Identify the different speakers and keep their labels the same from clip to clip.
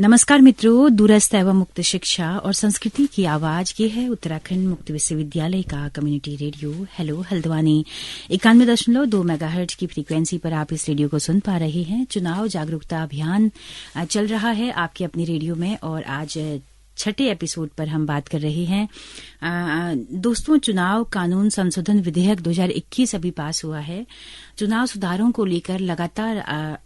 Speaker 1: नमस्कार मित्रों, दूरस्थ एवं मुक्त शिक्षा और संस्कृति की आवाज ये है उत्तराखंड मुक्त विश्वविद्यालय का community radio hello Haldwani 91.2 megahertz की फ्रीक्वेंसी पर आप इस रेडियो को सुन पा रहे हैं। चुनाव जागरूकता अभियान चल रहा है आपके अपने रेडियो में और आज छठे एपिसोड पर हम बात कर रहे हैं। दोस्तों, चुनाव कानून संशोधन विधेयक 2021 अभी पास हुआ है। चुनाव सुधारों को लेकर लगातार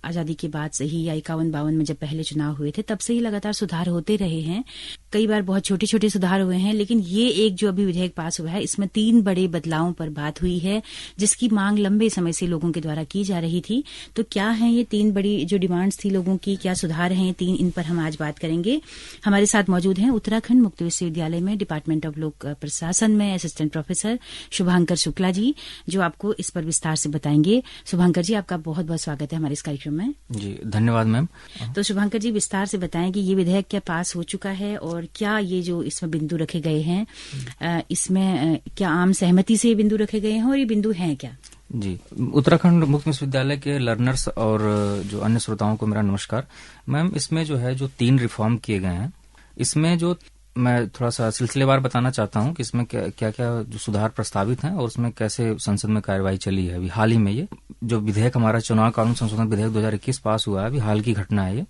Speaker 1: आजादी के बाद से ही या 51-52 में जब पहले चुनाव हुए थे तब से ही लगातार सुधार होते रहे हैं। कई बार बहुत छोटे छोटे सुधार हुए हैं, लेकिन ये एक जो अभी विधेयक पास हुआ है इसमें 3 बड़े बदलावों पर बात हुई है जिसकी मांग लंबे समय से लोगों के द्वारा की जा रही थी। तो क्या है ये 3 बड़ी जो डिमांड्स थी लोगों की, क्या सुधार हैं 3, इन पर हम आज बात करेंगे। हमारे साथ मौजूद हैं उत्तराखंड मुक्त विश्वविद्यालय में डिपार्टमेंट ऑफ लोक प्रशासन में असिस्टेंट प्रोफेसर शुभांकर शुक्ला जी, जो आपको इस पर विस्तार से बताएंगे। शुभांकर जी, आपका बहुत बहुत स्वागत है हमारे इस कार्यक्रम में।
Speaker 2: जी धन्यवाद मैम।
Speaker 1: तो शुभांकर जी, विस्तार से बताएं कि ये विधेयक क्या पास हो चुका है और क्या ये जो इसमें बिंदु रखे गए हैं इसमें क्या आम सहमति से ये बिंदु रखे गए हैं और ये बिंदु हैं क्या?
Speaker 2: जी, उत्तराखंड मुक्त विश्वविद्यालय के लर्नर्स और जो अन्य श्रोताओं को मेरा नमस्कार। मैम, इसमें जो है जो 3 रिफॉर्म किए गए हैं, इसमें जो मैं थोड़ा सा सिलसिलेवार बताना चाहता हूं कि इसमें क्या क्या जो सुधार प्रस्तावित हैं और उसमें कैसे संसद में कार्यवाही चली है। अभी हाल ही में ये जो विधेयक हमारा चुनाव कानून संशोधन विधेयक 2021 पास हुआ है, अभी हाल की घटना है ये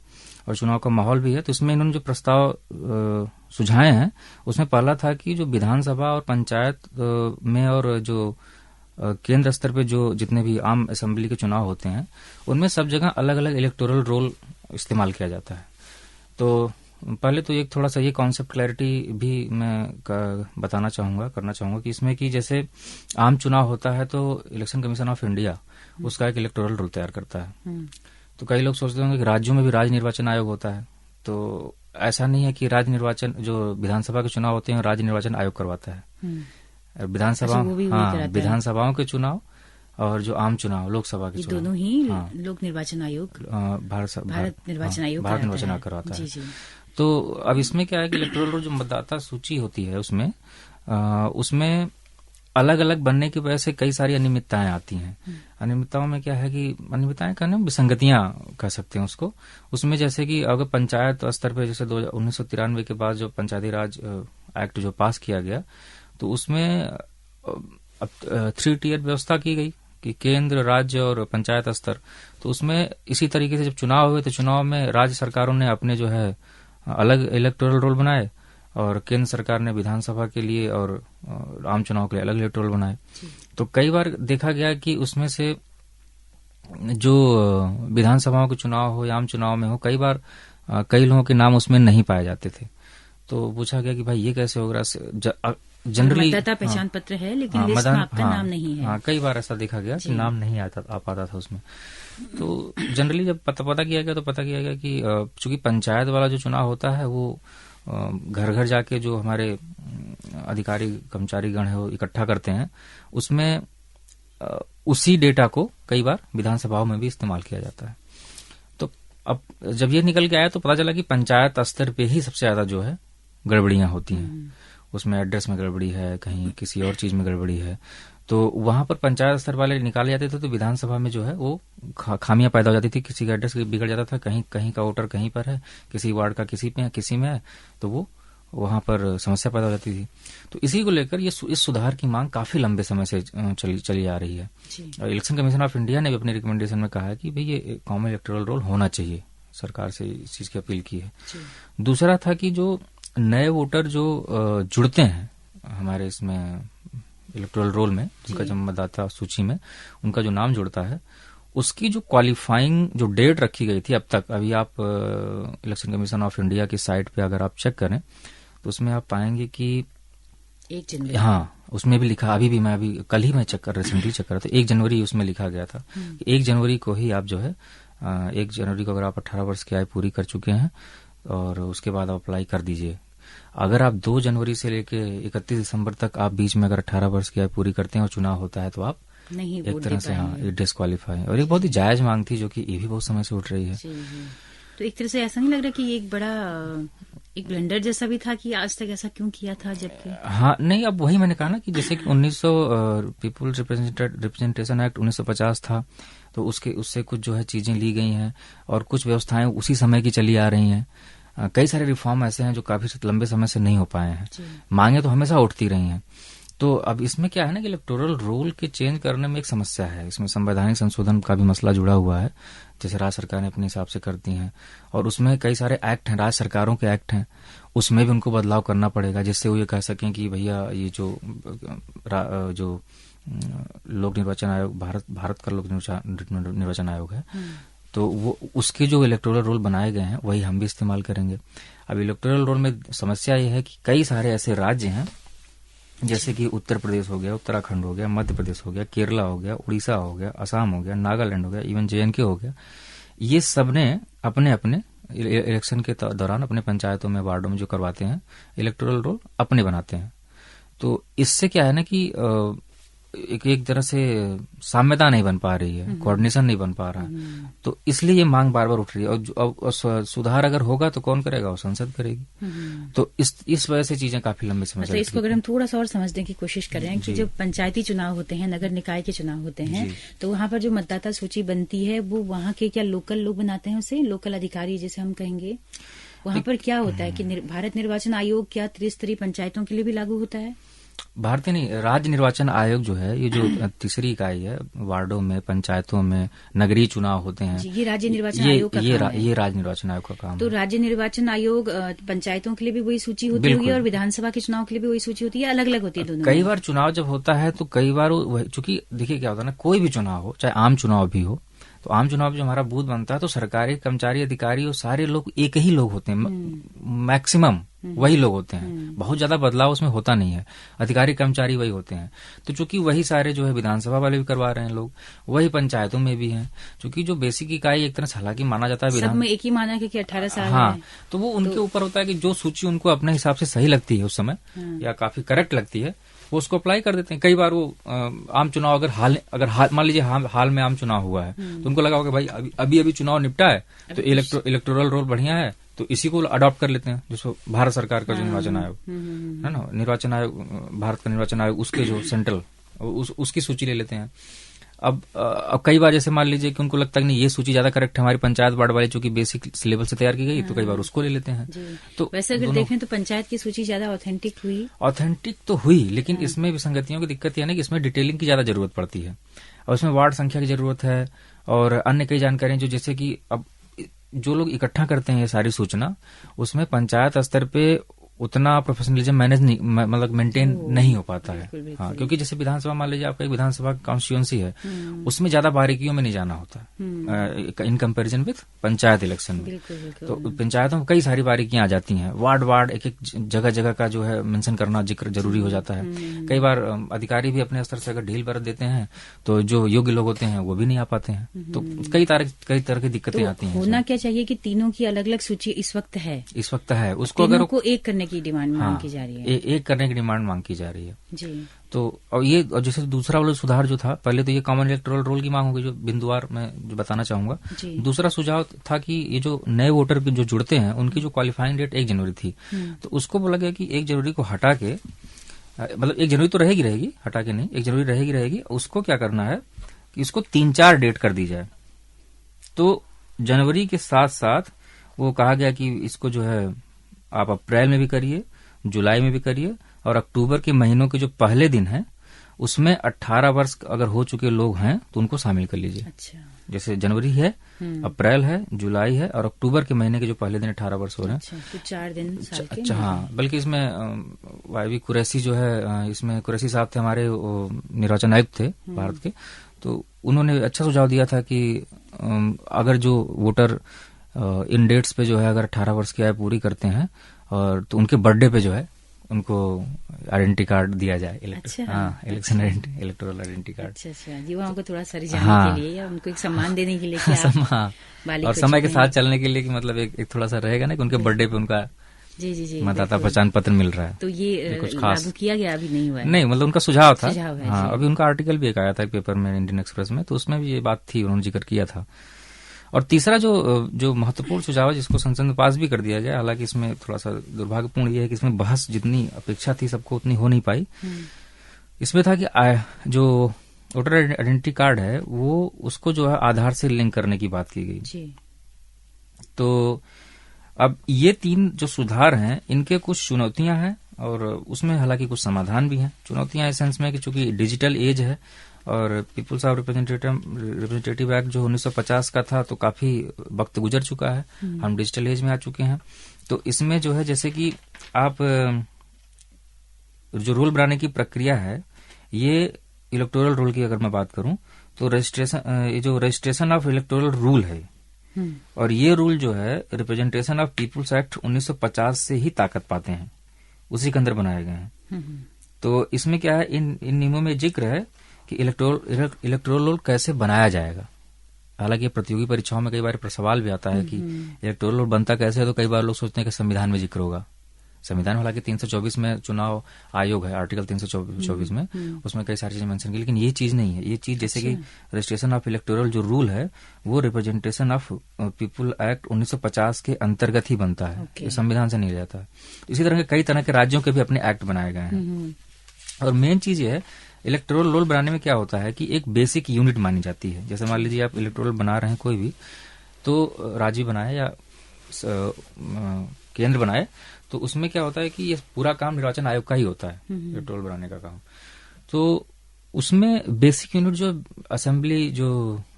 Speaker 2: और चुनाव का माहौल भी है। तो इसमें इन्होंने जो प्रस्ताव सुझाए हैं उसमें पहला था कि जो विधानसभा और पंचायत में और जो केंद्र स्तर पे जो जितने भी आम असेंबली के चुनाव होते हैं उनमें सब जगह अलग अलग इलेक्टोरल रोल इस्तेमाल किया जाता है। तो पहले तो एक थोड़ा सा ये कॉन्सेप्ट क्लैरिटी भी मैं बताना चाहूंगा, करना चाहूंगा कि इसमें कि जैसे आम चुनाव होता है तो इलेक्शन कमीशन ऑफ इंडिया उसका एक इलेक्टोरल रोल तैयार करता है। तो कई लोग सोचते होंगे कि राज्यों में भी राज्य निर्वाचन आयोग होता है, तो ऐसा नहीं है कि राज्य निर्वाचन जो विधानसभा के चुनाव होते हैं राज्य निर्वाचन आयोग करवाता है। विधानसभाओं के चुनाव और जो आम चुनाव लोकसभा के चुनाव
Speaker 1: दोनों ही लोक निर्वाचन आयोग भारत निर्वाचन आयोग
Speaker 2: करवाता है। तो अब इसमें क्या है कि इलेक्टोरल रोल जो मतदाता सूची होती है उसमें अलग अलग बनने की वजह से कई सारी अनियमितताएं आती हैं। अनियमितताओं में क्या है कि अनियमितताएं कहने विसंगतियां कह सकते हैं उसको। उसमें जैसे कि अगर पंचायत स्तर पे जैसे 1993 के बाद जो पंचायती राज एक्ट जो पास किया गया तो उसमें 3 टियर व्यवस्था की गई कि केंद्र, राज्य और पंचायत स्तर। तो उसमें इसी तरीके से जब चुनाव हुए तो चुनाव में राज्य सरकारों ने अपने जो है अलग इलेक्टोरल रोल बनाए और केंद्र सरकार ने विधानसभा के लिए और आम चुनाव के लिए अलग इलेक्टोरल बनाए। तो कई बार देखा गया कि उसमें से जो विधानसभाओं के चुनाव हो या आम चुनाव में हो, कई बार कई लोगों के नाम उसमें नहीं पाए जाते थे। तो पूछा गया कि भाई ये कैसे होगा। जनरली
Speaker 1: मतदाता पहचान पत्र है लेकिन लिस्ट में आपका नाम नहीं है।
Speaker 2: कई बार ऐसा देखा गया कि नाम नहीं आ पाता था उसमें। तो जनरली जब पता किया गया तो पता किया गया कि चूंकि पंचायत वाला जो चुनाव होता है वो घर घर जाके जो हमारे अधिकारी कर्मचारी गण है वो इकट्ठा करते हैं, उसमें उसी डेटा को कई बार विधानसभाओं में भी इस्तेमाल किया जाता है। तो अब जब ये निकल के आया तो पता चला कि पंचायत स्तर पे ही सबसे ज्यादा जो है गड़बड़ियां होती हैं। उसमें एड्रेस में गड़बड़ी है, कहीं किसी और चीज में गड़बड़ी है, तो वहां पर पंचायत स्तर वाले निकाले जाते थे तो विधानसभा में जो है वो खामियां पैदा हो जाती थी। किसी का एड्रेस बिगड़ जाता था, कहीं का वोटर कहीं पर है, किसी वार्ड का किसी में है, तो वो वहां पर समस्या पैदा हो जाती थी। तो इसी को लेकर इस सुधार की मांग काफी लंबे समय से चली आ रही है। इलेक्शन कमीशन ऑफ इंडिया ने भी अपने रिकमेंडेशन में कहा है कि भाई ये कॉमन इलेक्टोरल रोल होना चाहिए। सरकार से इस चीज की अपील की है। दूसरा था कि जो नए वोटर जो जुड़ते हैं हमारे इसमें इलेक्टोरल रोल में, उनका जब मतदाता सूची में उनका जो नाम जुड़ता है उसकी जो क्वालिफाइंग जो डेट रखी गई थी अब तक, अभी आप इलेक्शन कमीशन ऑफ इंडिया की साइट पे अगर आप चेक करें तो उसमें आप पाएंगे कि
Speaker 1: 1 जनवरी,
Speaker 2: उसमें भी लिखा, अभी कल ही मैं रिसेंटली चेक कर रहा था, 1 जनवरी उसमें लिखा गया था। 1 जनवरी को ही आप जो है 1 जनवरी को अगर आप 18 वर्ष की आयु पूरी कर चुके हैं और उसके बाद आप अप्लाई कर दीजिए। अगर आप 2 जनवरी से लेके 31 दिसंबर तक आप बीच में अगर 18 वर्ष की आयु पूरी करते हैं और चुनाव होता है तो आप
Speaker 1: नहीं
Speaker 2: एक तरह से डिस्क्वालीफाई। और एक बहुत ही जायज मांग थी जो कि ये भी बहुत समय से उठ रही है।
Speaker 1: तो एक तरह से ऐसा नहीं लग रहा कि ये एक बड़ा एक ब्लंडर जैसा भी था कि आज तक ऐसा क्यों किया था, जबकि
Speaker 2: नहीं, अब वही मैंने कहा ना कि जैसे कि 1900 पीपुल्स रिप्रेजेंटेशन एक्ट 1950 था तो उससे कुछ जो है चीजें ली गई हैं और कुछ व्यवस्थाएं उसी समय की चली आ रही हैं। कई सारे रिफॉर्म ऐसे हैं जो काफी लंबे समय से नहीं हो पाए हैं। मांगे तो हमेशा उठती रही हैं। तो अब इसमें क्या है ना कि इलेक्टोरल रोल के चेंज करने में एक समस्या है। इसमें संवैधानिक संशोधन का भी मसला जुड़ा हुआ है, जैसे राज्य सरकार ने अपने हिसाब से कर दी है, और उसमें कई सारे एक्ट हैं, राज्य सरकारों के एक्ट हैं, उसमें भी उनको बदलाव करना पड़ेगा, जिससे वो ये कह सकें कि भैया ये जो लोक निर्वाचन आयोग, भारत का लोक निर्वाचन आयोग है, तो वो उसके जो इलेक्टोरल रोल बनाए गए हैं वही हम भी इस्तेमाल करेंगे। अब इलेक्टोरल रोल में समस्या ये है कि कई सारे ऐसे राज्य हैं, जैसे कि उत्तर प्रदेश हो गया, उत्तराखंड हो गया, मध्य प्रदेश हो गया, केरला हो गया, उड़ीसा हो गया, असम हो गया, नागालैंड हो गया, इवन JNK हो गया, ये सब ने अपने अपने इलेक्शन के दौरान अपने पंचायतों में, वार्डों में जो करवाते हैं, इलेक्टोरल रोल अपने बनाते हैं। तो इससे क्या है ना कि एक तरह से साम्यता नहीं बन पा रही है, कोऑर्डिनेशन नहीं बन पा रहा, तो इसलिए ये मांग बार बार उठ रही है। और सुधार अगर होगा तो कौन करेगा? वो संसद करेगी। तो इस वजह से चीजें काफी लंबे समय से।
Speaker 1: इसको अगर हम थोड़ा सा और समझने की कोशिश करें कि जब पंचायती चुनाव होते हैं, नगर निकाय के चुनाव होते हैं, तो वहां पर जो मतदाता सूची बनती है वो वहां के क्या लोकल लोग बनाते हैं उसे, लोकल अधिकारी जिसे हम कहेंगे। वहां पर क्या होता है कि भारत निर्वाचन आयोग क्या त्रिस्तरीय पंचायतों के लिए भी लागू होता है?
Speaker 2: भारतीय नहीं, राज्य निर्वाचन आयोग जो है, ये जो तीसरी इकाई है, वार्डों में, पंचायतों में नगरीय चुनाव होते हैं,
Speaker 1: ये राज्य निर्वाचन आयोग का काम है।
Speaker 2: ये राज्य निर्वाचन आयोग का काम
Speaker 1: तो राज्य निर्वाचन आयोग पंचायतों के लिए भी वही सूची होती होगी और विधानसभा के चुनाव के लिए भी वही सूची होती है, अलग अलग होती है दोनों?
Speaker 2: कई बार चुनाव जब होता है तो कई बार चूंकि देखिए क्या होता है ना, कोई भी चुनाव हो, चाहे आम चुनाव भी हो, तो आम चुनाव जो हमारा बूथ बनता है तो सरकारी कर्मचारी, अधिकारी और सारे लोग एक ही लोग होते हैं, मैक्सिमम वही लोग होते हैं, बहुत ज्यादा बदलाव उसमें होता नहीं है, अधिकारी कर्मचारी वही होते हैं। तो चूंकि वही सारे जो है विधानसभा वाले भी करवा रहे हैं लोग, वही पंचायतों में भी हैं, चूंकि जो बेसिक इकाई एक तरह से हालांकि माना जाता है
Speaker 1: सब में एक ही माना है कि 18 साल
Speaker 2: हाँ
Speaker 1: है।
Speaker 2: तो वो उनके ऊपर होता है कि जो सूची उनको अपने हिसाब से सही लगती है उस समय या काफी करेक्ट लगती है, वो उसको अप्लाई कर देते हैं। कई बार वो आम चुनाव अगर मान लीजिए हाल में आम चुनाव हुआ है, तो उनको लगा होगा भाई अभी चुनाव निपटा है तो इलेक्टोरल रोल बढ़िया है, तो इसी को अडॉप्ट कर लेते हैं, जिसको भारत सरकार का जो निर्वाचन आयोग है ना, निर्वाचन आयोग, भारत का निर्वाचन आयोग, उसके जो सेंट्रल उसकी सूची ले लेते हैं। अब कई बार जैसे मान लीजिए कि उनको लगता है कि नहीं ये सूची ज्यादा करेक्ट है हमारी पंचायत वार्ड वाली, चूंकि बेसिक सिलेबस से तैयार की गई, तो कई बार उसको ले लेते हैं।
Speaker 1: तो वैसे अगर देखें तो पंचायत की सूची ज्यादा ऑथेंटिक
Speaker 2: तो हुई, लेकिन इसमें विसंगतियों की दिक्कत यह है कि इसमें डिटेलिंग की ज्यादा जरूरत पड़ती है, और उसमें वार्ड संख्या की जरूरत है और अन्य कई जानकारियां, जो जैसे कि अब जो लोग इकट्ठा करते हैं ये सारी सूचना, उसमें पंचायत स्तर पे उतना प्रोफेशनलिज्म मतलब मेंटेन नहीं हो पाता है। हाँ, क्योंकि जैसे विधानसभा, मान लीजिए आपका एक विधानसभा कॉन्स्टिट्यूएंसी है, उसमें ज्यादा बारीकियों में नहीं जाना होता in comparison with panchayat election में। तो पंचायतों में कई सारी बारीकियां आ जाती हैं, वार्ड एक जगह जगह का जो है मेंशन करना, जिक्र जरूरी हो जाता है। कई बार अधिकारी भी अपने स्तर से अगर ढील बरत देते हैं तो जो योग्य लोग होते हैं वो भी नहीं आ पाते हैं, तो कई तरह की दिक्कतें आती हैं।
Speaker 1: होना क्या चाहिए कि तीनों की अलग अलग सूची इस वक्त है, उसको
Speaker 2: अगर
Speaker 1: एक करने की डिमांड मांग की जा रही है,
Speaker 2: एक करने की डिमांड मांग की जा रही है
Speaker 1: जी।
Speaker 2: तो और जैसे दूसरा वाला सुधार जो था, पहले तो ये कॉमन इलेक्टोरल रोल की मांग होगी, जो बिंदुवार मैं जो बताना चाहूंगा। दूसरा सुझाव था कि ये जो नए वोटर जो जुड़ते हैं उनकी जो क्वालिफाइंग डेट 1 जनवरी थी, तो उसको बोला गया कि 1 जनवरी को हटा के, मतलब 1 जनवरी तो रहेगी, हटा के नहीं, 1 जनवरी रहेगी, उसको क्या करना है कि इसको 3-4 डेट कर दी जाए। तो जनवरी के साथ साथ वो कहा गया कि इसको जो है आप अप्रैल में भी करिए, जुलाई में भी करिए, और अक्टूबर के महीनों के जो पहले दिन हैं उसमें 18 वर्ष अगर हो चुके लोग हैं तो उनको शामिल कर लीजिए।
Speaker 1: अच्छा।
Speaker 2: जैसे जनवरी है, अप्रैल है, जुलाई है, और अक्टूबर के महीने के जो पहले दिन 18 वर्ष हो रहे हैं।
Speaker 1: अच्छा, तो 4 दिन साल के।
Speaker 2: अच्छा, हाँ, बल्कि इसमें वाईवी कुरैशी जो है, इसमें कुरैशी साहब थे हमारे निर्वाचन आयुक्त थे भारत के, तो उन्होंने अच्छा सुझाव दिया था कि अगर जो वोटर इन डेट्स पे जो है अगर 18 वर्ष की आयु पूरी करते हैं और तो उनके बर्थडे पे जो है उनको आइडेंटिटी कार्ड दिया जाए।
Speaker 1: अच्छा,
Speaker 2: हाँ, इलेक्शन इलेक्टोरल आइडेंटिटी कार्ड।
Speaker 1: अच्छा, युवाओं को थोड़ा सा रिझाने के लिए या उनको एक सम्मान देने के लिए
Speaker 2: और समय के साथ चलने के लिए कि मतलब एक थोड़ा सा रहेगा ना कि उनके बर्थडे पे उनका
Speaker 1: जी
Speaker 2: मतदाता पहचान पत्र मिल रहा है।
Speaker 1: तो ये कुछ खास लागू किया गया अभी नहीं हुआ है?
Speaker 2: नहीं, मतलब उनका सुझाव था। हाँ, अभी उनका आर्टिकल भी एक आया था एक पेपर में, इंडियन एक्सप्रेस में, तो उसमें भी ये बात थी, उन्होंने जिक्र किया था। और तीसरा जो महत्वपूर्ण सुझाव है जिसको संसद में पास भी कर दिया गया, हालांकि इसमें थोड़ा सा दुर्भाग्यपूर्ण ये है कि इसमें बहस जितनी अपेक्षा थी सबको उतनी हो नहीं पाई। इसमें था कि जो वोटर आइडेंटिटी कार्ड है वो उसको जो है आधार से लिंक करने की बात की गई।
Speaker 1: जी।
Speaker 2: तो अब ये 3 जो सुधार हैं, इनके कुछ चुनौतियां हैं और उसमें हालांकि कुछ समाधान भी हैं। चुनौतियां इस सेंस में कि चूंकि डिजिटल एज है और पीपुल्स ऑफ रिप्रेजेंटेटिव एक्ट जो 1950 का था, तो काफी वक्त गुजर चुका है, हम डिजिटल एज में आ चुके हैं। तो इसमें जो है, जैसे कि आप जो रूल बनाने की प्रक्रिया है, ये इलेक्टोरल रूल की अगर मैं बात करूं तो ये जो रजिस्ट्रेशन ऑफ इलेक्टोरल रूल है, और ये रूल जो है रिप्रेजेंटेशन ऑफ पीपुल्स एक्ट 1950 से ही ताकत पाते हैं, उसी के अंदर बनाए गए हैं। तो इसमें क्या है, इन नियमों में जिक्र है कि इलेक्टोरल रोल कैसे बनाया जाएगा। हालांकि प्रतियोगी परीक्षाओं में कई बार सवाल भी आता है कि इलेक्टोरल रोल बनता कैसे है, तो कई बार लोग सोचते हैं कि संविधान में जिक्र होगा। संविधान हालांकि 324 में चुनाव आयोग है, आर्टिकल 324 में, उसमें कई सारी चीजें मेंशन की, लेकिन ये चीज नहीं है। ये चीज जैसे कि रजिस्ट्रेशन ऑफ इलेक्टोरल जो रूल है, वो रिप्रेजेंटेशन ऑफ पीपुल एक्ट 1950 के अंतर्गत ही बनता है, ये संविधान से नहीं जाता है। इसी तरह के कई तरह के राज्यों के भी अपने एक्ट बनाए गए हैं। और मेन चीज ये है, इलेक्टोरल रोल बनाने में क्या होता है कि एक बेसिक यूनिट मानी जाती है। जैसे मान लीजिए आप इलेक्टोरल बना रहे हैं कोई भी, तो राज्य बनाए या केंद्र बनाए, तो उसमें क्या होता है कि ये पूरा काम निर्वाचन आयोग का ही होता है, इलेक्टोरल बनाने का काम। तो उसमें बेसिक यूनिट जो असेंबली जो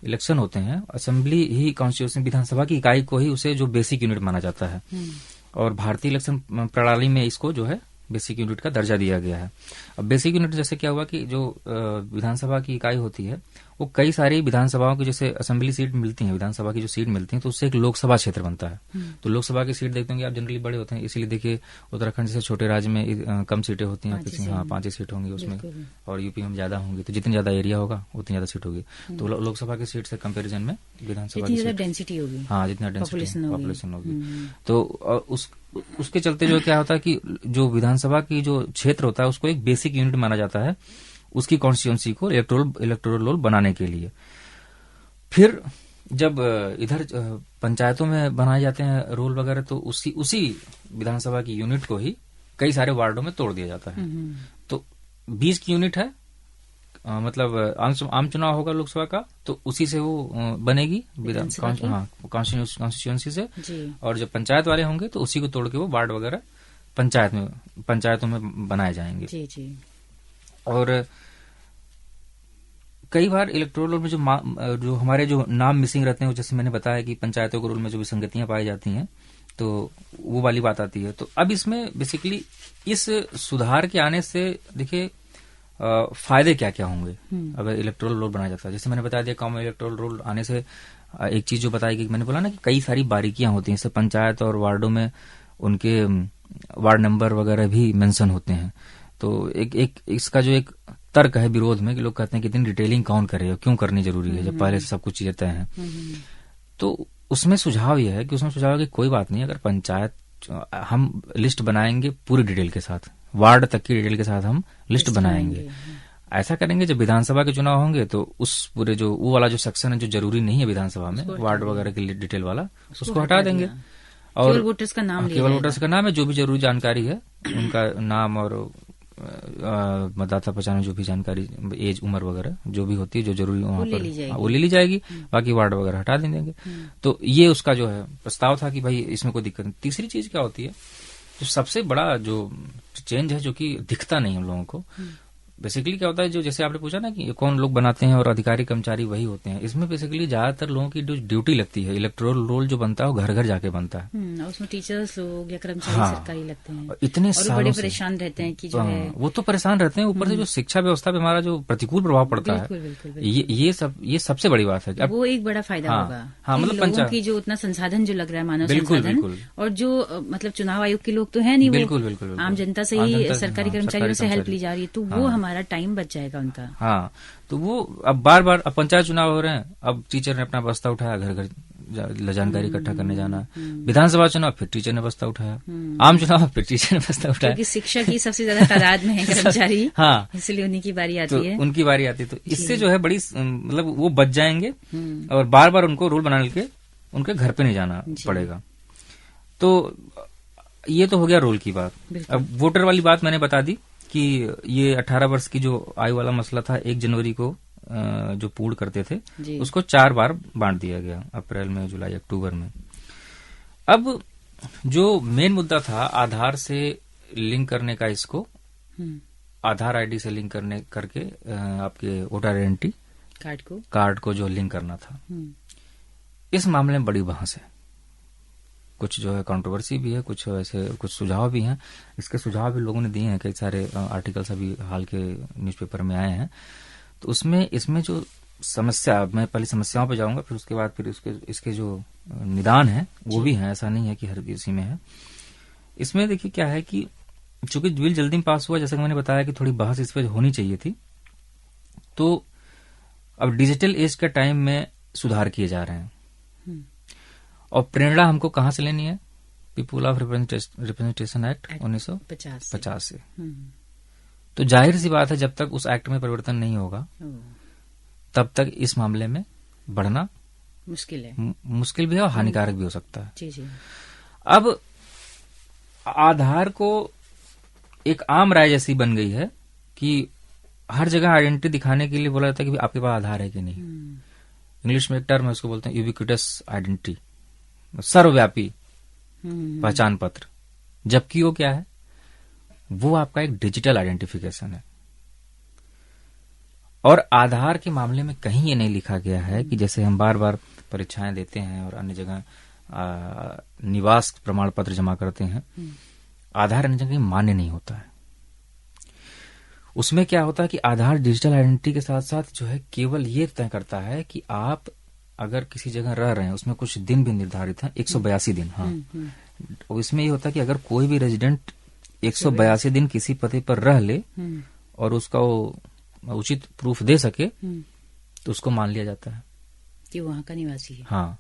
Speaker 2: इलेक्शन होते हैं, असेंबली ही कॉन्स्टिट्यूशन विधानसभा की इकाई को ही उसे जो बेसिक यूनिट माना जाता है। और भारतीय इलेक्शन प्रणाली में इसको जो है बेसिक यूनिट का दर्जा दिया गया है। अब बेसिक यूनिट जैसे क्या हुआ कि जो विधानसभा की इकाई होती है, वो कई सारी विधानसभाओं की जैसे असेंबली सीट मिलती है, विधानसभा की जो सीट मिलती है, तो उससे एक लोकसभा क्षेत्र बनता है। तो लोकसभा की सीट देखते होंगे आप, जनरली बड़े होते हैं, इसीलिए देखिए उत्तराखंड जैसे छोटे राज्य में कम सीटें होती हैं, 5 ही सीट होंगी उसमें, और यूपी में ज्यादा होंगी। तो जितनी ज्यादा एरिया होगा उतनी ज्यादा सीट होगी। तो लोकसभा की सीट से कंपेरिजन में विधानसभा की
Speaker 1: डेंसिटी होगी,
Speaker 2: हाँ, जितना डेंसिटी पॉपुलेशन होगी, तो उसके चलते जो क्या होता है कि जो विधानसभा की जो क्षेत्र होता है, उसको एक बेसिक यूनिट माना जाता है उसकी कॉन्स्टिट्यूंसी को इलेक्टोरल रोल बनाने के लिए। फिर जब इधर पंचायतों में बनाए जाते हैं रोल वगैरह, तो उसी विधानसभा की यूनिट को ही कई सारे वार्डों में तोड़ दिया जाता है। तो 20 की यूनिट है, मतलब आम चुनाव होगा लोकसभा का, तो उसी से वो बनेगी कॉन्स्टिट्यूंसी से। और जब पंचायत वाले होंगे तो उसी को तोड़ के वो वार्ड वगैरह पंचायतों में बनाए जाएंगे। जी। और कई बार इलेक्टोरल रोल में जो हमारे जो नाम मिसिंग रहते हैं, जैसे मैंने बताया कि पंचायतों के रोल में जो विसंगतियां पाई जाती हैं, तो वो वाली बात आती है। तो अब इसमें बेसिकली इस सुधार के आने से देखिए फायदे क्या क्या होंगे अगर इलेक्टोरल रोल बनाया जाता है। जैसे मैंने बता दिया, कॉमन इलेक्टोरल रोल आने से एक चीज जो बताई गई, मैंने बोला ना कि कई सारी बारीकियां होती हैं। जैसे पंचायत और वार्डों में उनके वार्ड नंबर वगैरह भी मेंशन होते हैं। तो एक इसका जो एक तर्क है विरोध में कि लोग कहते हैं कि इतनी डिटेलिंग कौन करे और क्यों करनी जरूरी है जब पहले से सब कुछ चीजें तय हैं। तो उसमें सुझाव यह है कि कोई बात नहीं, अगर पंचायत हम लिस्ट बनाएंगे पूरी डिटेल के साथ, वार्ड तक की डिटेल के साथ हम लिस्ट बनाएंगे। ऐसा करेंगे जब विधानसभा के चुनाव होंगे तो उस पूरे जो वो वाला जो सेक्शन है जो जरूरी नहीं है विधानसभा में, वार्ड वगैरह की डिटेल वाला, उसको हटा देंगे और केवल वोटर्स का नाम है, जो भी जरूरी जानकारी है उनका नाम और मतदाता पहचान जो भी जानकारी, एज, उम्र वगैरह जो भी होती है जो जरूरी वहां पर वो ले ली जाएगी। बाकी वार्ड वगैरह हटा देंगे। तो ये उसका जो है प्रस्ताव था कि भाई इसमें कोई दिक्कत नहीं। तीसरी चीज क्या होती है, जो सबसे बड़ा जो चेंज है जो कि दिखता नहीं हम लोगों को, बेसिकली क्या होता है, जो जैसे आपने पूछा ना कि कौन लोग बनाते हैं और अधिकारी कर्मचारी वही होते हैं, इसमें बेसिकली ज्यादातर लोगों की जो ड्यूटी लगती है, इलेक्टोरल रोल जो बनता है वो घर घर जाके बनता है।
Speaker 1: उसमें टीचर्स लोग या कर्मचारी सरकारी लगते हैं,
Speaker 2: इतने
Speaker 1: और बड़े परेशान रहते हैं कि जो है
Speaker 2: वो तो परेशान रहते हैं, ऊपर से जो शिक्षा व्यवस्था पे हमारा जो प्रतिकूल प्रभाव पड़ता है, ये सबसे बड़ी बात है।
Speaker 1: वो एक बड़ा फायदा होगा। हाँ, मतलब लोगों की जो उतना संसाधन जो लग रहा है, मानव संसाधन, और जो मतलब चुनाव आयोग के लोग तो है नहीं, बिल्कुल आम जनता से ही सरकारी कर्मचारियों से हेल्प ली जा रही है, तो वो हमारा टाइम बच जाएगा उनका।
Speaker 2: हाँ, तो वो अब बार अब पंचायत चुनाव हो रहे हैं, अब टीचर ने अपना बस्ता उठाया, घर घर जानकारी इकट्ठा करने जाना। विधानसभा चुनाव फिर टीचर ने बस्ता उठाया, आम चुनाव फिर टीचर ने बस्ता उठाया, क्योंकि
Speaker 1: शिक्षक ही सबसे ज्यादा तादाद में है कर्मचारी। हाँ, इसलिए उन्हीं की बारी आती है,
Speaker 2: उनकी बारी आती है। तो इससे जो है बड़ी मतलब वो बच जाएंगे और बार बार उनको रोल बनाने के उनके घर पे नहीं जाना पड़ेगा। तो ये तो हो गया रोल की बात। अब वोटर वाली बात मैंने बता दी कि ये 18 वर्ष की जो आयु वाला मसला था, 1 जनवरी को जो पूर्ण करते थे उसको 4 बार बांट दिया गया, अप्रैल में, जुलाई, अक्टूबर में। अब जो मेन मुद्दा था आधार से लिंक करने का, इसको आधार आईडी से लिंक करके आपके वोटर आइडेंटिटी कार्ड को जो लिंक करना था, इस मामले में बड़ी बहस है। कुछ जो है कंट्रोवर्सी भी है, कुछ ऐसे कुछ सुझाव भी हैं। इसके सुझाव भी लोगों ने दिए हैं, कई सारे आर्टिकल्स अभी हाल के न्यूज़पेपर में आए हैं। तो इसमें जो समस्या, मैं पहले समस्याओं पे जाऊंगा, फिर उसके बाद फिर इसके जो निदान है वो भी है। ऐसा नहीं है कि हर किसी में है। इसमें देखिए क्या है कि चूंकि बिल जल्दी में पास हुआ, जैसा कि मैंने बताया कि थोड़ी बहस इस पर होनी चाहिए थी। तो अब डिजिटल एज के टाइम में सुधार किए जा रहे हैं और प्रेरणा हमको कहां से लेनी है? पीपुल ऑफ रिप्रेजेंटेशन एक्ट 1950 से। तो जाहिर सी बात है, जब तक उस एक्ट में परिवर्तन नहीं होगा तब तक इस मामले में बढ़ना मुश्किल भी है और हानिकारक भी हो सकता है।
Speaker 1: जी।
Speaker 2: अब आधार को एक आम राय जैसी बन गई है कि हर जगह आइडेंटिटी दिखाने के लिए बोला जाता है कि आपके पास आधार है कि नहीं। इंग्लिश में एक टर्म है, उसको बोलते हैं यूबिक्विटस आइडेंटिटी, सर्वव्यापी पहचान पत्र। जबकि वो क्या है? वो आपका एक डिजिटल आइडेंटिफिकेशन है। और आधार के मामले में कहीं ये नहीं लिखा गया है कि जैसे हम बार बार परीक्षाएं देते हैं और अन्य जगह निवास प्रमाण पत्र जमा करते हैं, आधार अन्य जगह मान्य नहीं होता है। उसमें क्या होता है कि आधार डिजिटल आइडेंटिटी के साथ साथ जो है केवल ये तय करता है कि आप अगर किसी जगह रह रहे हैं, उसमें कुछ दिन भी निर्धारित है, 182 दिन। हाँ, और इसमें ये होता है कि अगर कोई भी रेजिडेंट 182 दिन किसी पते पर रह ले और उसका वो उचित प्रूफ दे सके तो उसको मान लिया जाता है
Speaker 1: कि वहां का निवासी है।
Speaker 2: हाँ,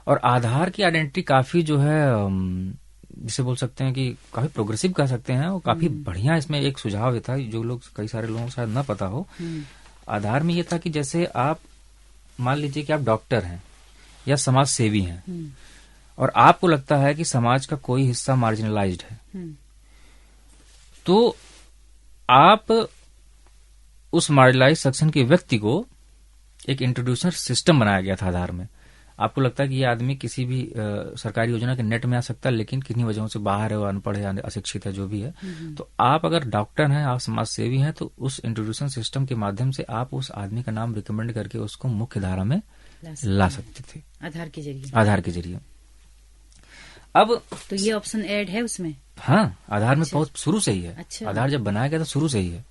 Speaker 2: और आधार की आइडेंटिटी काफी जो है, जिसे बोल सकते हैं कि काफी प्रोग्रेसिव कह सकते हैं, और काफी बढ़िया। इसमें एक सुझाव ये था, जो लोग कई सारे लोगों को शायद न पता हो, आधार में ये था कि जैसे आप मान लीजिए कि आप डॉक्टर हैं या समाज सेवी हैं और आपको लगता है कि समाज का कोई हिस्सा मार्जिनलाइज्ड है, तो आप उस मार्जिनलाइज्ड सेक्शन के व्यक्ति को एक इंट्रोड्यूसर सिस्टम बनाया गया था आधार में। आपको लगता है कि ये आदमी किसी भी सरकारी योजना के नेट में आ सकता है, लेकिन किन्हीं वजहों से बाहर है, वो अनपढ़ है, अशिक्षित है, जो भी है, तो आप अगर डॉक्टर हैं, आप समाज सेवी हैं, तो उस इंट्रोड्यूशन सिस्टम के माध्यम से आप उस आदमी का नाम रिकमेंड करके उसको मुख्य धारा में ला सकते थे
Speaker 1: आधार के जरिए।
Speaker 2: अब
Speaker 1: तो ये ऑप्शन ऐड है उसमें?
Speaker 2: हाँ, आधार में बहुत शुरू से ही है। अच्छा। आधार जब बनाया गया तो शुरू से ही है।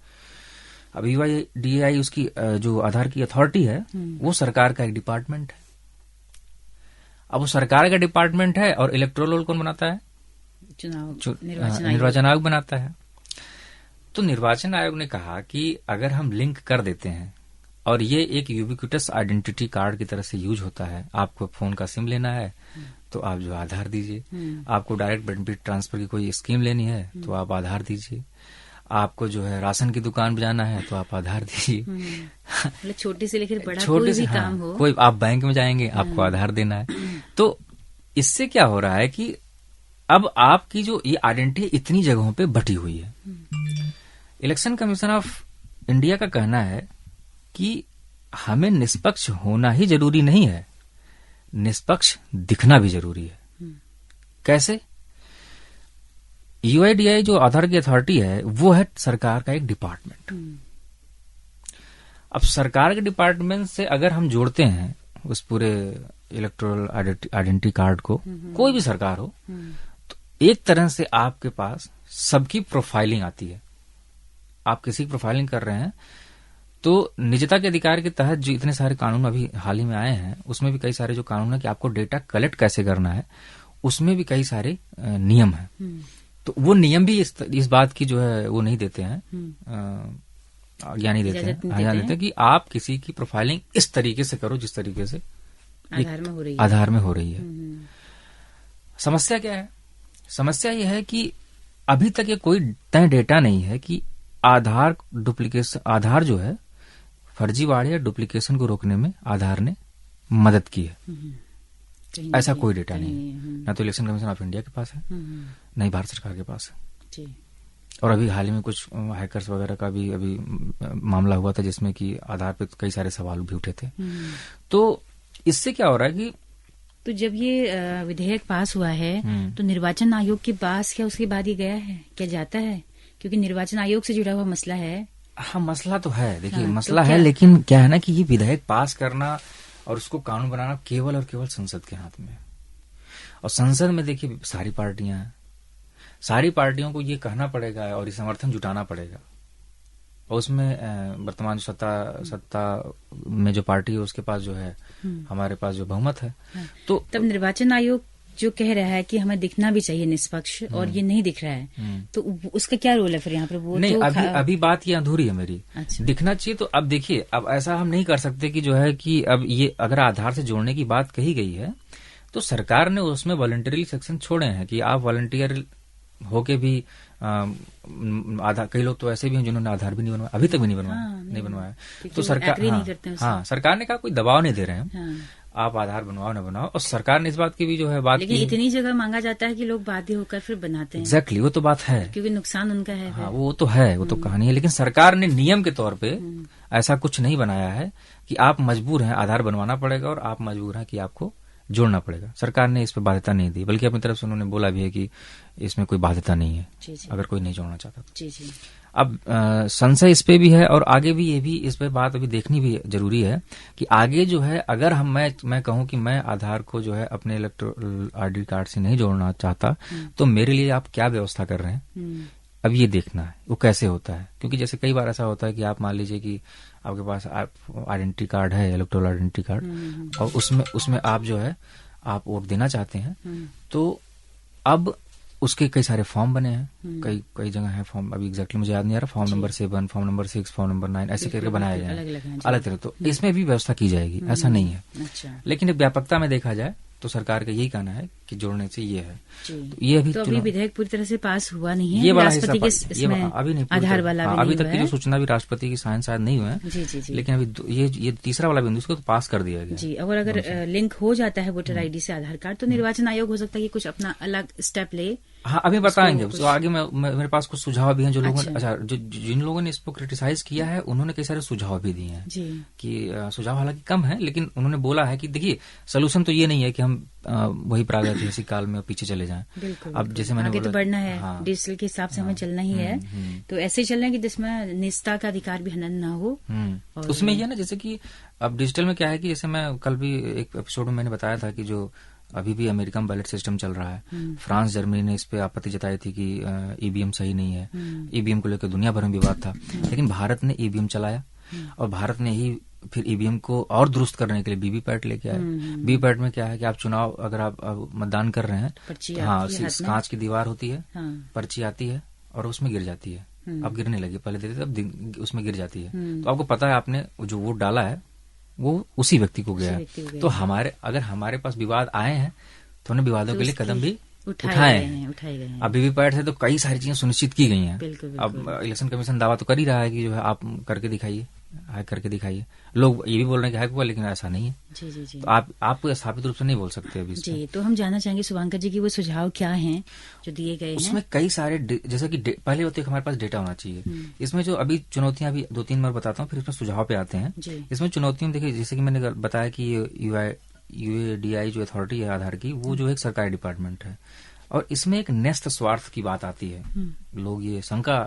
Speaker 2: अब UIDAI उसकी जो आधार की अथॉरिटी है वो सरकार का एक डिपार्टमेंट है। अब वो सरकार का डिपार्टमेंट है और इलेक्टोरल रोल कौन बनाता है? निर्वाचन आयोग बनाता है। तो निर्वाचन आयोग ने कहा कि अगर हम लिंक कर देते हैं और ये एक यूबिक्विटस आइडेंटिटी कार्ड की तरह से यूज होता है, आपको फोन का सिम लेना है तो आप जो आधार दीजिए, आपको डायरेक्ट बेनिफिट ट्रांसफर की कोई स्कीम लेनी है तो आप आधार दीजिए, आपको जो है राशन की दुकान पे जाना है तो आप आधार दीजिए।
Speaker 1: मतलब छोटे से लेकर बड़ा कोई भी काम हो,
Speaker 2: कोई आप बैंक में जाएंगे आपको आधार देना है। तो इससे क्या हो रहा है कि अब आपकी जो ये आइडेंटिटी इतनी जगहों पे बटी हुई है। इलेक्शन कमीशन ऑफ इंडिया का कहना है कि हमें निष्पक्ष होना ही जरूरी नहीं है, निष्पक्ष दिखना भी जरूरी है। कैसे? UIDAI जो आधार की अथॉरिटी है वो है सरकार का एक डिपार्टमेंट। अब सरकार के डिपार्टमेंट से अगर हम जोड़ते हैं उस पूरे इलेक्टोरल आइडेंटिटी कार्ड को, कोई भी सरकार हो, तो एक तरह से आपके पास सबकी प्रोफाइलिंग आती है। आप किसी की प्रोफाइलिंग कर रहे हैं तो निजता के अधिकार के तहत जो इतने सारे कानून अभी हाल ही में आए हैं, उसमें भी कई सारे जो कानून है कि आपको डेटा कलेक्ट कैसे करना है, उसमें भी कई सारे नियम है। तो वो नियम भी इस बात की जो है वो नहीं देते हैं, आज्ञा नहीं देते हैं कि आप किसी की प्रोफाइलिंग इस तरीके से करो जिस तरीके से आधार में हो रही है। समस्या क्या है? समस्या यह है कि अभी तक ये कोई तय डेटा नहीं है कि आधार जो है फर्जीवाड़े या डुप्लीकेशन को रोकने में आधार ने मदद की है। ऐसा कोई डेटा नहीं है, ना तो इलेक्शन कमीशन ऑफ इंडिया के पास है, ना ही भारत सरकार के पास है। और अभी हाल ही में कुछ हैकर्स वगैरह का भी अभी मामला हुआ था जिसमें कि आधार पे कई सारे सवाल भी उठे थे। तो इससे क्या हो रहा है कि
Speaker 1: तो जब ये विधेयक पास हुआ है तो निर्वाचन आयोग के पास क्या उसके बाद ये गया है, क्या जाता है? क्योंकि निर्वाचन आयोग से जुड़ा हुआ मसला है।
Speaker 2: हाँ, मसला तो है, देखिए
Speaker 1: हाँ,
Speaker 2: मसला
Speaker 1: तो
Speaker 2: है, लेकिन क्या है ना कि ये विधेयक पास करना और उसको कानून बनाना केवल और केवल संसद के हाथ में है। और संसद में देखिए सारी पार्टियां हैं, सारी पार्टियों को ये कहना पड़ेगा और ये समर्थन जुटाना पड़ेगा। और उसमें वर्तमान सत्ता में जो पार्टी है उसके पास जो है, हमारे पास जो बहुमत है।
Speaker 1: हाँ,
Speaker 2: तो
Speaker 1: तब निर्वाचन आयोग जो कह रहा है कि हमें दिखना भी चाहिए निष्पक्ष, और ये नहीं दिख रहा है, तो उसका क्या रोल है फिर यहाँ पर? वो
Speaker 2: नहीं,
Speaker 1: तो
Speaker 2: अभी बात ये अधूरी है मेरी।
Speaker 1: अच्छा।
Speaker 2: दिखना चाहिए तो अब देखिए, अब ऐसा हम नहीं कर सकते कि जो है कि अब ये अगर आधार से जोड़ने की बात कही गई है तो सरकार ने उसमें वॉलंटरी सेक्शन छोड़े हैं कि आप वॉलंटियर होके भी आधार, कई लोग तो ऐसे भी हैं जिन्होंने आधार भी नहीं बनवाया, अभी तक भी नहीं बनवाया।
Speaker 1: हाँ,
Speaker 2: नहीं बनवाया
Speaker 1: तो
Speaker 2: सरकार, हाँ, सरकार ने कहा कोई दबाव नहीं दे रहे हैं,
Speaker 1: हाँ।
Speaker 2: आप आधार बनवाओ ना बनाओ। और सरकार ने इस बात की भी जो है बात
Speaker 1: लेकिन
Speaker 2: की,
Speaker 1: इतनी जगह मांगा जाता है कि लोग बाध्य होकर फिर बनाते हैं।
Speaker 2: एग्जैक्टली, वो तो बात है,
Speaker 1: क्योंकि नुकसान उनका है।
Speaker 2: हाँ, वो तो है, वो तो कहानी है। लेकिन सरकार ने नियम के तौर पे ऐसा कुछ नहीं बनाया है कि आप मजबूर हैं, आधार बनवाना पड़ेगा और आप मजबूर हैं कि आपको जोड़ना पड़ेगा। सरकार ने इस पर बाध्यता नहीं दी, बल्कि अपनी तरफ से उन्होंने बोला भी है कि इसमें कोई बाध्यता नहीं है, अगर कोई नहीं जोड़ना चाहता तो।
Speaker 1: जी जी।
Speaker 2: अब संशय इस पे भी है और आगे भी ये भी इस पे बात अभी देखनी भी जरूरी है कि आगे जो है, अगर मैं कहूं कि मैं आधार को जो है अपने इलेक्टोरल आईडी कार्ड से नहीं जोड़ना चाहता, तो मेरे लिए आप क्या व्यवस्था कर रहे हैं, अब ये देखना है वो कैसे होता है। क्योंकि जैसे कई बार ऐसा होता है कि आप मान लीजिए कि आपके पास आइडेंटिटी कार्ड है, इलेक्टोरल आइडेंटिटी कार्ड, और उसमें आप जो है आप वोट देना चाहते हैं, तो अब उसके कई सारे फॉर्म बने हैं, कई जगह है फॉर्म, अभी एग्जैक्टली मुझे याद नहीं आ रहा, form number 7, form number 6, form number 9, ऐसे करके बनाए गए हैं अलग तरह। तो इसमें भी व्यवस्था की जाएगी, ऐसा नहीं है।
Speaker 1: अच्छा।
Speaker 2: लेकिन व्यापकता में देखा जाए तो सरकार का यही कहना है कि जोड़ने से ये है। तो ये अभी
Speaker 1: विधेयक पूरी तरह से पास हुआ नहीं है,
Speaker 2: ये वाला
Speaker 1: राष्ट्रपति के इसमें
Speaker 2: अभी नहीं,
Speaker 1: आधार वाला
Speaker 2: अभी तक की जो सूचना भी राष्ट्रपति की शायद नहीं हुए हैं।
Speaker 1: जी जी जी।
Speaker 2: लेकिन अभी ये तीसरा वाला बिंदु, इसको तो पास कर दिया गया
Speaker 1: जी। और अगर लिंक हो जाता है वोटर आईडी से आधार कार्ड, तो निर्वाचन आयोग हो सकता है कि कुछ अपना अलग स्टेप ले।
Speaker 2: हाँ, अभी बताएंगे तो आगे मेरे पास कुछ सुझाव भी हैं जो लोगों ने, अच्छा, जिन लोगों ने इसको क्रिटिसाइज किया है उन्होंने कई सारे सुझाव भी दिए हैं
Speaker 1: जी।
Speaker 2: कि सुझाव हालांकि कम है, लेकिन उन्होंने बोला है कि देखिए सोल्यूशन तो ये नहीं है कि हम वही प्रागैतिहासिक काल में पीछे चले जाएं। अब जैसे मैंने
Speaker 1: आगे
Speaker 2: बोला,
Speaker 1: तो बढ़ना है,
Speaker 2: हाँ,
Speaker 1: डिजिटल के हिसाब से हमें चलना ही है, तो ऐसे ही चलना है कि जिसमें निजता का अधिकार भी हनन ना हो।
Speaker 2: उसमें ये ना, जैसे कि अब डिजिटल में क्या है कि जैसे मैं कल भी एक एपिसोड में मैंने बताया था कि जो अभी भी अमेरिका में बैलेट सिस्टम चल रहा है, फ्रांस जर्मनी ने इस पे आपत्ति जताई थी कि ईवीएम सही नहीं है, ईवीएम को लेकर दुनिया भर में विवाद था, लेकिन भारत ने ईवीएम चलाया और भारत ने ही फिर ईवीएम को और दुरुस्त करने के लिए वीवीपैट लेके आए। वीवीपैट में क्या है कि आप चुनाव, अगर आप मतदान कर रहे हैं, हाँ, कांच की दीवार होती है, पर्ची आती है और उसमें गिर जाती है, अब गिरने लगी, पहले देते थे अब उसमें गिर जाती है, तो आपको पता है आपने जो वोट डाला है वो उसी व्यक्ति को गया है। तो अगर हमारे पास विवाद आए हैं तो हमने विवादों के लिए कदम भी उठाए हैं। अब वीवीपैट से तो कई सारी चीजें सुनिश्चित की गई हैं। अब इलेक्शन कमीशन दावा तो कर ही रहा है कि जो है आप करके दिखाइए, हैक करके दिखाइए। लोग ये भी बोल रहे हैं कि हैक हुआ, लेकिन ऐसा नहीं है।
Speaker 1: जी जी जी।
Speaker 2: तो आप स्थापित रूप से नहीं बोल सकते अभी
Speaker 1: जी। तो हम जानना चाहेंगे शुभांकर जी की वो सुझाव क्या हैं जो दिए गए हैं।
Speaker 2: उसमें कई सारे, जैसा कि पहले होते हमारे पास डेटा होना चाहिए। इसमें जो अभी चुनौतियां, अभी 2-3 बार बताता हूँ, फिर इसमें सुझाव पे आते हैं। इसमें चुनौतियों देखिए, जैसे कि मैंने बताया कि यूआईडीआई जो अथॉरिटी है आधार की, वो जो एक सरकारी डिपार्टमेंट है और इसमें एक न्यस्त स्वार्थ की बात आती है। लोग ये शंका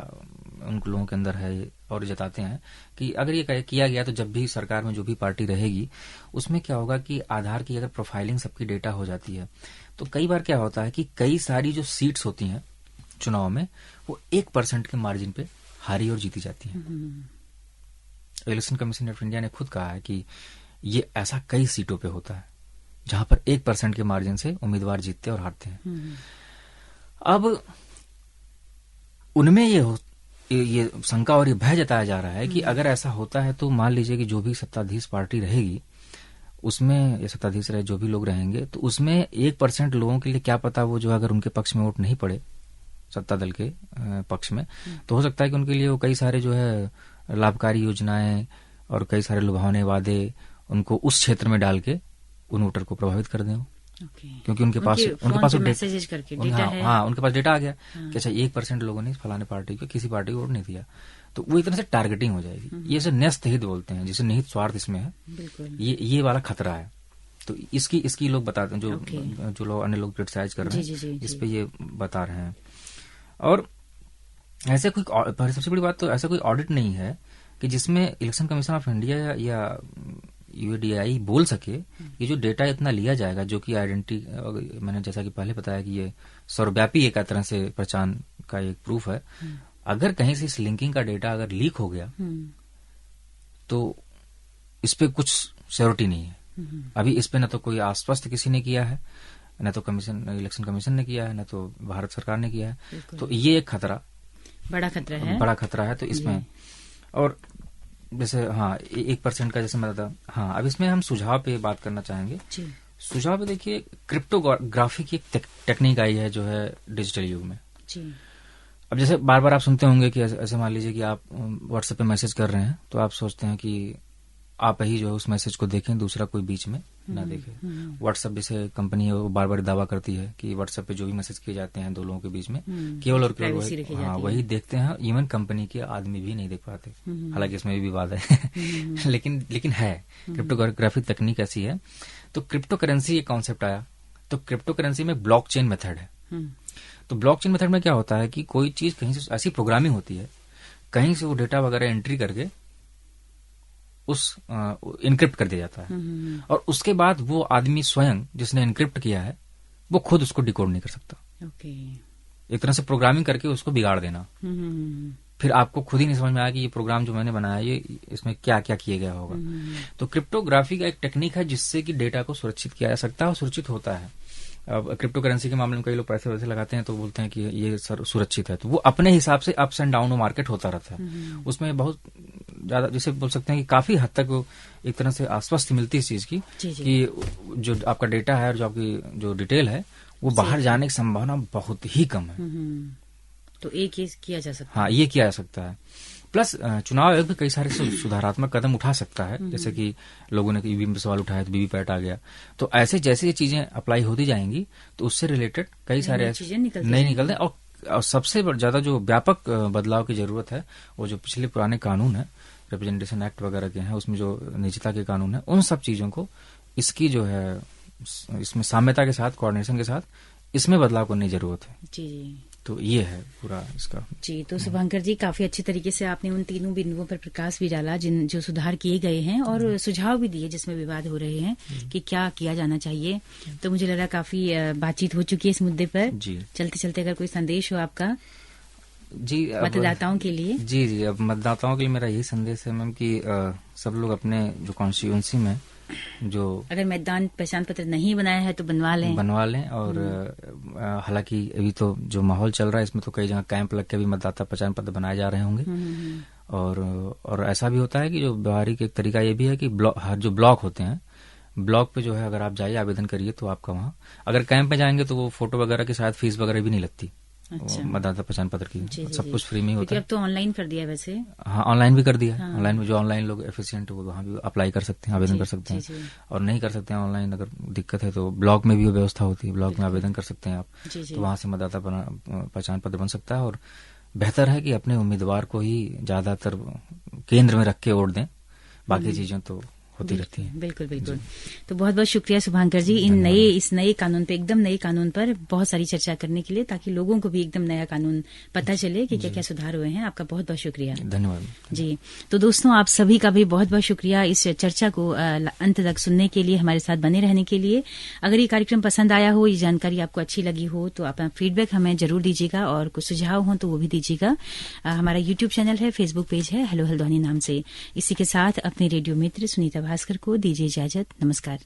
Speaker 2: उन लोगों के अंदर है और जताते हैं कि अगर ये किया गया तो जब भी सरकार में जो भी पार्टी रहेगी उसमें क्या होगा कि आधार की अगर प्रोफाइलिंग सबकी डेटा हो जाती है तो कई बार क्या होता है कि कई सारी जो सीट्स होती हैं चुनाव में वो 1% के मार्जिन पे हारी और जीती जाती हैं। इलेक्शन कमीशन ऑफ इंडिया ने खुद कहा है कि ये ऐसा कई सीटों पे होता है जहां पर 1% के मार्जिन से उम्मीदवार जीतते और हारते हैं। अब उनमें ये शंका और ये भय जताया जा रहा है कि अगर ऐसा होता है तो मान लीजिए कि जो भी सत्ताधीश पार्टी रहेगी उसमें, ये सत्ताधीश रहे जो भी लोग रहेंगे, तो उसमें 1% लोगों के लिए क्या पता वो जो अगर उनके पक्ष में वोट नहीं पड़े सत्ता दल के पक्ष में, तो हो सकता है कि उनके लिए वो कई सारे जो है लाभकारी योजनाएं और कई सारे लुभावने वादे उनको उस क्षेत्र में डाल के उन वोटर को प्रभावित कर दें। क्योंकि उनके पास डेटा है। हाँ, उनके पास डेटा आ गया कि अच्छा 1% लोगों ने फलाने पार्टी को, किसी पार्टी को वोट नहीं दिया, तो वो एक तरह से टारगेटिंग हो जाएगी। ये से न्यस्त हित बोलते हैं, जिसे निहित स्वार्थ इसमें है, ये वाला खतरा है। तो इसकी लोग बताते हैं, जो लोग अन्य लोग क्रिटिसाइज कर रहे हैं इस पे ये बता रहे हैं। और ऐसे कोई सबसे बड़ी बात तो ऐसा कोई ऑडिट नहीं है कि जिसमें इलेक्शन कमीशन ऑफ इंडिया या यूएडीआई बोल सके ये जो डेटा इतना लिया जाएगा, जो कि आइडेंटिटी, मैंने जैसा कि पहले बताया कि ये सर्वव्यापी एक तरह से पहचान का एक प्रूफ है। अगर कहीं से इस लिंकिंग का डेटा अगर लीक हो गया तो इस पे कुछ श्योरिटी नहीं है। अभी इस पे न तो कोई आश्वस्त किसी ने किया है, न तो इलेक्शन कमीशन ने किया है, न तो भारत सरकार ने किया है। तो ये एक खतरा, बड़ा खतरा है। तो इसमें और जैसे 1% का जैसे मतलब अब इसमें हम सुझाव पे बात करना चाहेंगे। सुझाव पे देखिए, क्रिप्टोग्राफी की एक टेक्निक आई है जो है डिजिटल युग में। अब जैसे बार बार आप सुनते होंगे कि ऐसे मान लीजिए कि आप व्हाट्सएप पे मैसेज कर रहे हैं तो आप सोचते हैं कि आप ही जो है उस मैसेज को देखें, दूसरा कोई बीच में ना देखे। व्हाट्सएप जैसे कंपनी है वो बार बार दावा करती है कि व्हाट्सएप पे जो भी मैसेज किए जाते हैं दो लोगों के बीच में केवल और केवल वही देखते हैं, इवन कंपनी के आदमी भी नहीं देख पाते। हालांकि इसमें भी विवाद है लेकिन है, क्रिप्टोग्राफी तकनीक ऐसी है। तो क्रिप्टो करेंसी एक कॉन्सेप्ट आया, तो क्रिप्टो करेंसी में ब्लॉकचेन मेथड है। तो ब्लॉकचेन मेथड में क्या होता है कि कोई चीज कहीं से ऐसी प्रोग्रामिंग होती है, कहीं से वो डेटा वगैरह एंट्री करके उस इनक्रिप्ट कर दिया जाता है, और उसके बाद वो आदमी स्वयं जिसने इनक्रिप्ट किया है वो खुद उसको डिकोड नहीं कर सकता। एक तरह से प्रोग्रामिंग करके उसको बिगाड़ देना। फिर आपको खुद ही नहीं समझ में आया कि ये प्रोग्राम जो मैंने बनाया ये इसमें क्या क्या किया गया होगा। तो क्रिप्टोग्राफी का एक टेक्निक है जिससे कि डेटा को सुरक्षित किया जा सकता है और सुरक्षित होता है। अब क्रिप्टो करेंसी के मामले में कई लोग पैसे वैसे लगाते हैं तो बोलते हैं कि ये सुरक्षित है, तो वो अपने हिसाब से अप्स एंड डाउन मार्केट होता रहता है। उसमें बहुत ज्यादा जैसे बोल सकते हैं कि काफी हद तक एक तरह से आश्वस्त मिलती है इस चीज की कि जो आपका डेटा है और जो आपकी जो डिटेल है वो बाहर जाने की संभावना बहुत ही कम है।
Speaker 1: तो एक ये किया जा सकता है।
Speaker 2: ये किया जा सकता है। प्लस चुनाव आयोग भी कई सारे सुधारात्मक कदम उठा सकता है, जैसे कि लोगों ने ईवीएम पे सवाल उठाया तो वीवीपैट आ गया। तो ऐसे जैसे ये चीजें अप्लाई होती जाएंगी तो उससे रिलेटेड कई सारे चीजें नहीं निकलते। और सबसे ज्यादा जो व्यापक बदलाव की जरूरत है वो जो पिछले पुराने कानून है, रिप्रेजेंटेशन एक्ट वगैरह के हैं, उसमें जो निजता के कानून है, उन सब चीजों को इसकी जो है इसमें साम्यता के साथ, कोऑर्डिनेशन के साथ इसमें बदलाव करने की जरूरत है। जी तो ये है पूरा इसका।
Speaker 1: जी, तो शुभंकर जी काफी अच्छे तरीके से आपने उन तीनों बिंदुओं पर प्रकाश भी डाला जो सुधार किए गए हैं और सुझाव भी दिए जिसमें विवाद हो रहे हैं कि क्या किया जाना चाहिए। तो मुझे लग रहा काफी बातचीत हो चुकी है इस मुद्दे पर। चलते चलते अगर कोई संदेश हो आपका
Speaker 2: जी
Speaker 1: मतदाताओं के लिए।
Speaker 2: जी अब मतदाताओं के लिए मेरा यही संदेश है मैम कि सब लोग अपने जो कॉन्स्टिट्यूएंसी में जो
Speaker 1: अगर मतदान पहचान पत्र नहीं बनाया है तो बनवा लें। और हालांकि अभी तो जो माहौल चल रहा है इसमें तो कई जगह कैंप लग के भी मतदाता पहचान पत्र बनाए जा रहे होंगे। और ऐसा भी होता है कि जो व्यवहारिक एक तरीका ये भी है कि जो ब्लॉक होते हैं, ब्लॉक पे जो है अगर आप जाइए आवेदन करिए तो आपका वहाँ, अगर कैंप में जाएंगे तो वो फोटो वगैरह के साथ फीस वगैरह भी नहीं लगती। अच्छा। मतदाता पहचान पत्र की सब कुछ फ्री में होता है। अब तो ऑनलाइन कर दिया वैसे।
Speaker 2: हाँ, ऑनलाइन भी कर दिया। ऑनलाइन में जो ऑनलाइन लोग एफिशिएंट है वो वहाँ भी अप्लाई कर सकते हैं, आवेदन कर सकते हैं। और नहीं कर सकते हैं ऑनलाइन, अगर दिक्कत है तो ब्लॉक में भी व्यवस्था होती है, ब्लॉक में आवेदन कर सकते हैं आप। तो वहाँ से मतदाता पहचान पत्र बन सकता है। और बेहतर है कि अपने उम्मीदवार को ही ज्यादातर केंद्र में रख के वोट दें, बाकी चीजें तो होती रहती है।
Speaker 1: बिल्कुल बिल्कुल। तो बहुत बहुत शुक्रिया शुभांकर जी इस नए कानून पे, एकदम नए कानून पर बहुत सारी चर्चा करने के लिए, ताकि लोगों को भी एकदम नया कानून पता चले कि क्या क्या सुधार हुए हैं। आपका बहुत बहुत शुक्रिया।
Speaker 2: धन्यवाद
Speaker 1: जी। तो दोस्तों आप सभी का भी बहुत बहुत शुक्रिया इस चर्चा को अंत तक सुनने के लिए, हमारे साथ बने रहने के लिए। अगर ये कार्यक्रम पसंद आया हो, ये जानकारी आपको अच्छी लगी हो तो अपना फीडबैक हमें जरूर दीजिएगा और कुछ सुझाव हो तो वो भी दीजिएगा। हमारा यूट्यूब चैनल है, फेसबुक पेज है हेलो हल्द्वानी नाम से। इसी के साथ अपने रेडियो मित्र सुनीता भास्कर को दीजिए इजाजत। नमस्कार।